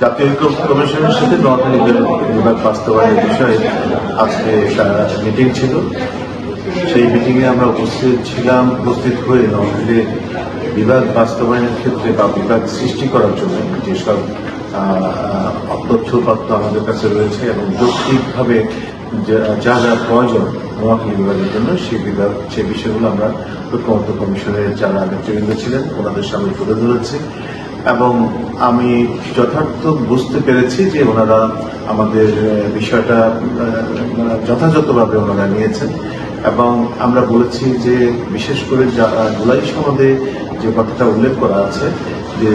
জাতীয় ঐক্য কমিশনের সাথে নোয়াখালী বিভাগ বাস্তবায়নের বিষয়ে আজকে একটা মিটিং ছিল। সেই মিটিংয়ে আমরা উপস্থিত হয়ে নোয়াখালী বিভাগ বাস্তবায়নের ক্ষেত্রে বা বিভাগ সৃষ্টি করার জন্য যেসব তথ্যপত্র আমাদের কাছে রয়েছে এবং যৌক্তিকভাবে যা যা প্রয়োজন নোয়াখালী বিভাগের জন্য সেই বিষয়গুলো আমরা ঐক্যমত্য কমিশনের যারা নেতৃবৃন্দ ছিলেন ওনাদের সামনে তুলে ধরেছি এবং আমি যথার্থ বুঝতে পেরেছি যে ওনারা আমাদের বিষয়টা যথাযথভাবে ওনারা নিয়েছেন এবং আমরা বলেছি যে বিশেষ করে জুলাই সনদে যে কথাটা উল্লেখ করা আছে যে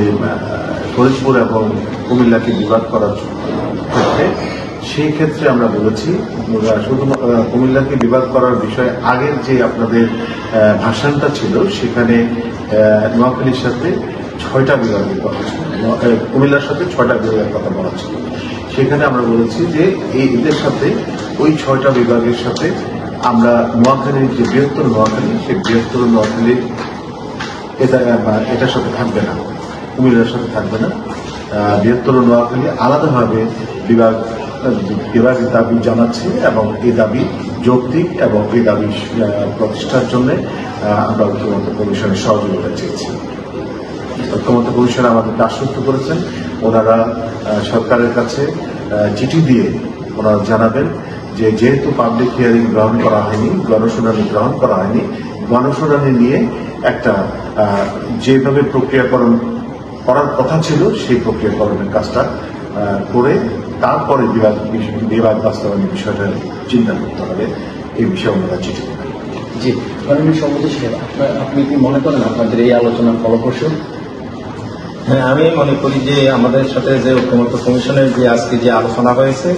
ফরিদপুর এবং কুমিল্লাকে বিভাগ করার ক্ষেত্রে সেই ক্ষেত্রে আমরা বলেছি শুধু কুমিল্লাকে বিভাগ করার বিষয়ে আগের যে আপনাদের ভাষণটা ছিল সেখানে নোয়াখালীর সাথে 6টা বিভাগের কথা ছিল, কুমিল্লার সাথে 6টা বিভাগের কথা বলা ছিল। সেখানে আমরা বলেছি যে এদের সাথে ওই 6টা বিভাগের সাথে আমরা নোয়াখালীর যে বৃহত্তর নোয়াখালী সেই বৃহত্তর নোয়াখালী এটার সাথে থাকবে না, কুমিল্লার সাথে থাকবে না। বৃহত্তর নোয়াখালী আলাদাভাবে বিভাগের দাবি জানাচ্ছে এবং এই দাবি যৌক্তিক এবং এই দাবি প্রতিষ্ঠার জন্য আমরা ঐক্যমত্য কমিশনের সহযোগিতা চেয়েছি। ঐক্যমত্য কমিশন আমাদেরকে আশ্বস্ত করেছেন ওনারা সরকারের কাছে চিঠি দিয়ে ওনারা জানাবেন যে যেহেতু পাবলিক হিয়ারিং গ্রহণ করা হয়নি, গণশুনানি গ্রহণ করা হয়নি, গণশুনানি নিয়ে একটা যেভাবে প্রক্রিয়াকরণ করার কথা ছিল সেই প্রক্রিয়াকরণের কাজটা করে তারপরে বিভাগ বাস্তবায়নের বিষয়টা চিন্তা করতে হবে। এই বিষয়ে ওনারা চিঠি দেবেন। জি, মাননীয় সভাপতি সাহেব, আপনি কি মনে করেন আপনাদের এই আলোচনা ফলপ্রসূ? হ্যাঁ, আমি মনে করি যে আমাদের সাথে যে ঐক্যমত্য কমিশনের যে আজকে যে আলোচনা হয়েছে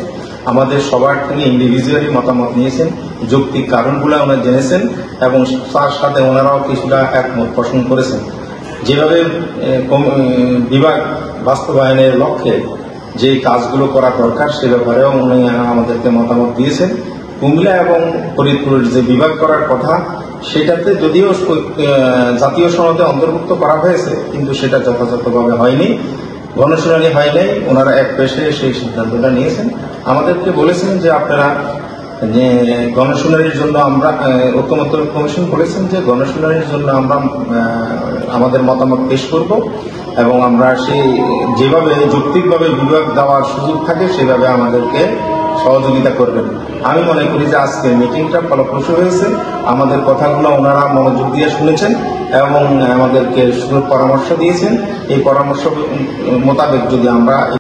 আমাদের সবার থেকে ইন্ডিভিজুয়ালি মতামত নিয়েছেন, যৌক্তিক কারণগুলো ওনারা জেনেছেন এবং তার সাথে ওনারাও কিছুটা একমত পোষণ করেছেন। যেভাবে বিভাগ বাস্তবায়নের লক্ষ্যে যে কাজগুলো করা দরকার সে ব্যাপারেও উনি আমাদেরকে মতামত দিয়েছেন। কুমিল্লা এবং ফরিদপুরের যে বিভাগ করার কথা সেটাতে যদিও জাতীয় সনদে অন্তর্ভুক্ত করা হয়েছে কিন্তু সেটা যথাযথভাবে হয়নি, গণশুনানি হয় নাই। ওনারা এক পেশে সেই সিদ্ধান্তটা নিয়েছেন, আমাদেরকে বলেছেন যে আপনারা যে গণশুনানির জন্য আমরা ঐক্যমত্য কমিশন বলেছেন যে গণশুনানির জন্য আমরা আমাদের মতামত পেশ করব এবং আমরা সেই যেভাবে যৌক্তিকভাবে বিভাগ দেওয়ার সুযোগ থাকে সেভাবে আমাদেরকে সহযোগিতা করবেন। আমি মনে করি যে আজকের মিটিংটা ফলপ্রসূ হয়েছে, আমাদের কথাগুলো ওনারা মনোযোগ দিয়ে শুনেছেন এবং আমাদেরকে পরামর্শ দিয়েছেন। এই পরামর্শ মোতাবেক যদি আমরা